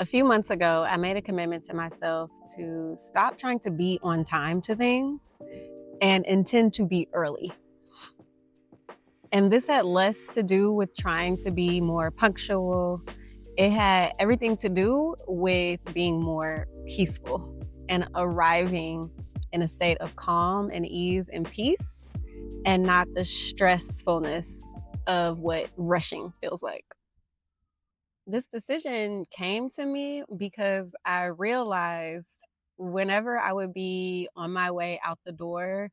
A few months ago, I made a commitment to myself to stop trying to be on time to things and intend to be early. And this had less to do with trying to be more punctual. It had everything to do with being more peaceful and arriving in a state of calm and ease and peace and not the stressfulness of what rushing feels like. This decision came to me because I realized whenever I would be on my way out the door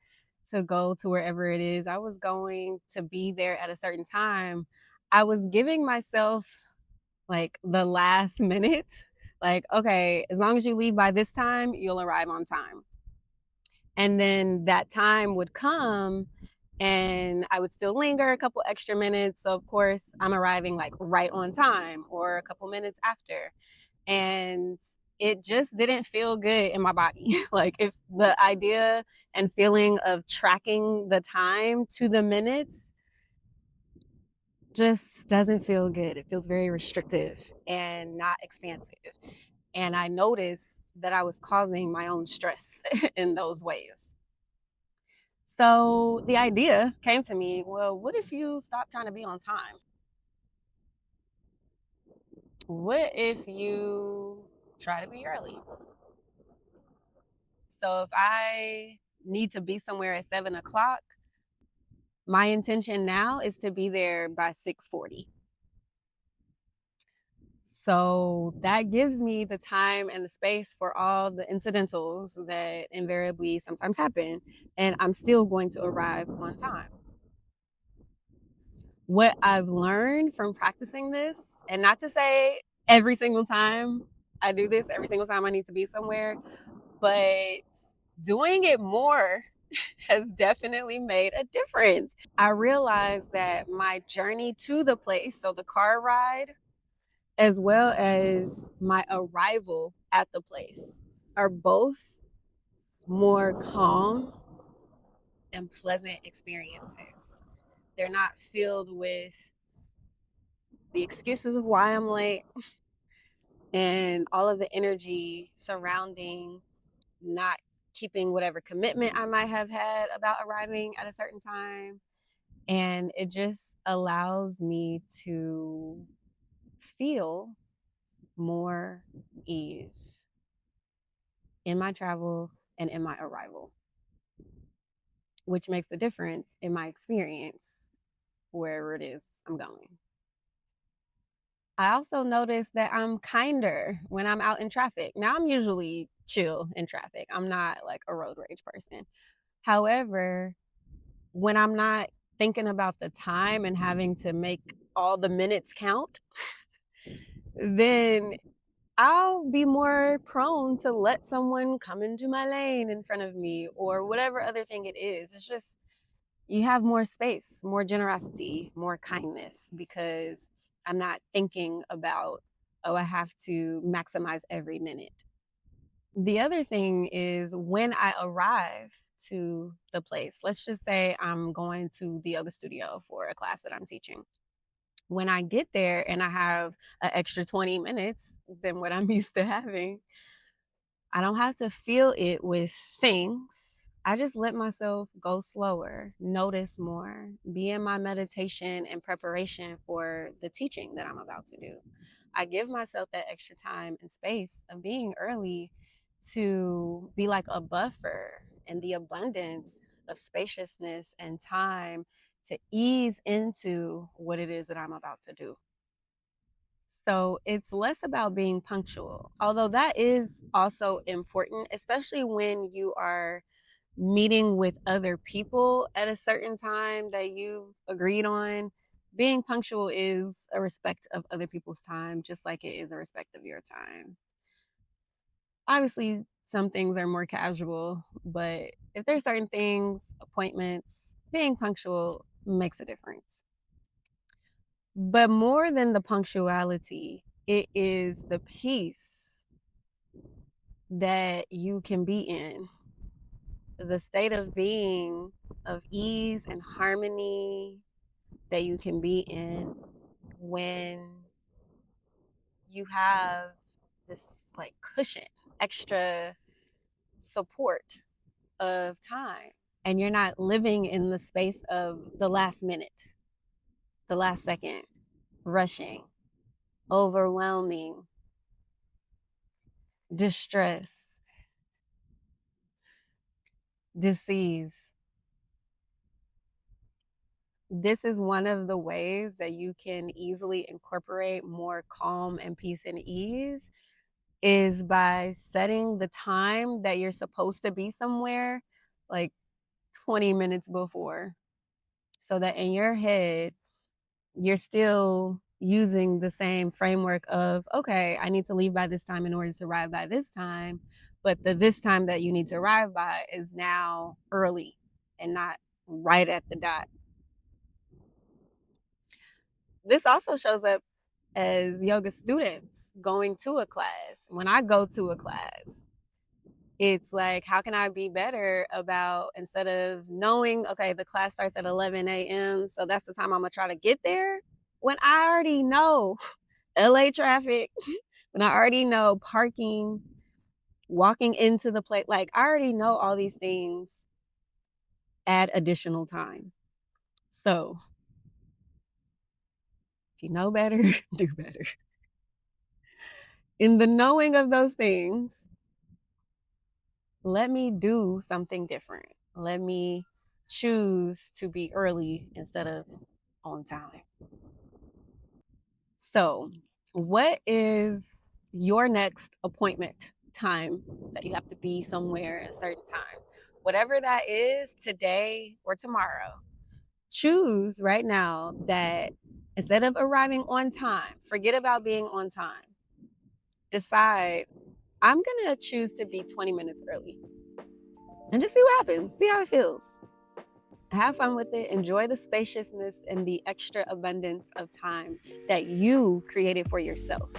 to go to wherever it is I was going to be there at a certain time, I was giving myself like the last minute, like, okay, as long as you leave by this time, you'll arrive on time. And then that time would come and I would still linger a couple extra minutes. So, of course, I'm arriving like right on time or a couple minutes after. And it just didn't feel good in my body. Like, if the idea and feeling of tracking the time to the minutes just doesn't feel good. It feels very restrictive and not expansive. And I noticed that I was causing my own stress in those ways. So the idea came to me, well, what if you stop trying to be on time? What if you try to be early? So if I need to be somewhere at 7 o'clock, my intention now is to be there by 6:40. So that gives me the time and the space for all the incidentals that invariably sometimes happen, and I'm still going to arrive on time. What I've learned from practicing this, and not to say every single time I do this, every single time I need to be somewhere, but doing it more has definitely made a difference. I realized that my journey to the place, so the car ride, as well as my arrival at the place, are both more calm and pleasant experiences. They're not filled with the excuses of why I'm late and all of the energy surrounding not keeping whatever commitment I might have had about arriving at a certain time. And it just allows me to feel more ease in my travel and in my arrival, which makes a difference in my experience wherever it is I'm going. I also noticed that I'm kinder when I'm out in traffic. Now, I'm usually chill in traffic. I'm not like a road rage person. However, when I'm not thinking about the time and having to make all the minutes count, then I'll be more prone to let someone come into my lane in front of me or whatever other thing it is. It's just you have more space, more generosity, more kindness because I'm not thinking about, oh, I have to maximize every minute. The other thing is when I arrive to the place, let's just say I'm going to the yoga studio for a class that I'm teaching. When I get there and I have an extra 20 minutes than what I'm used to having, I don't have to feel it with things. I just let myself go slower, notice more, be in my meditation and preparation for the teaching that I'm about to do. I give myself that extra time and space of being early to be like a buffer and the abundance of spaciousness and time to ease into what it is that I'm about to do. So it's less about being punctual, although that is also important, especially when you are meeting with other people at a certain time that you've agreed on. Being punctual is a respect of other people's time, just like it is a respect of your time. Obviously, some things are more casual, but if there's certain things, appointments, being punctual makes a difference. But more than the punctuality, it is the peace that you can be in, the state of being of ease and harmony that you can be in when you have this like cushion, extra support of time. And you're not living in the space of the last minute, the last second, rushing, overwhelming, distress, disease. This is one of the ways that you can easily incorporate more calm and peace and ease is by setting the time that you're supposed to be somewhere like 20 minutes before, so that in your head you're still using the same framework of, okay, I need to leave by this time in order to arrive by this time, but this time that you need to arrive by is now early and not right at the dot. This also shows up as yoga students going to a class. When I go to a class, it's like, how can I be better about, instead of knowing, okay, the class starts at 11 a.m., so that's the time I'm going to try to get there, when I already know LA traffic, when I already know parking, walking into the place, like I already know all these things, add additional time. So if you know better, do better. In the knowing of those things, let me do something different. Let me choose to be early instead of on time. So, what is your next appointment time that you have to be somewhere at a certain time? Whatever that is, today or tomorrow, choose right now that instead of arriving on time, forget about being on time. Decide, I'm going to choose to be 20 minutes early and just see what happens, see how it feels. Have fun with it. Enjoy the spaciousness and the extra abundance of time that you created for yourself.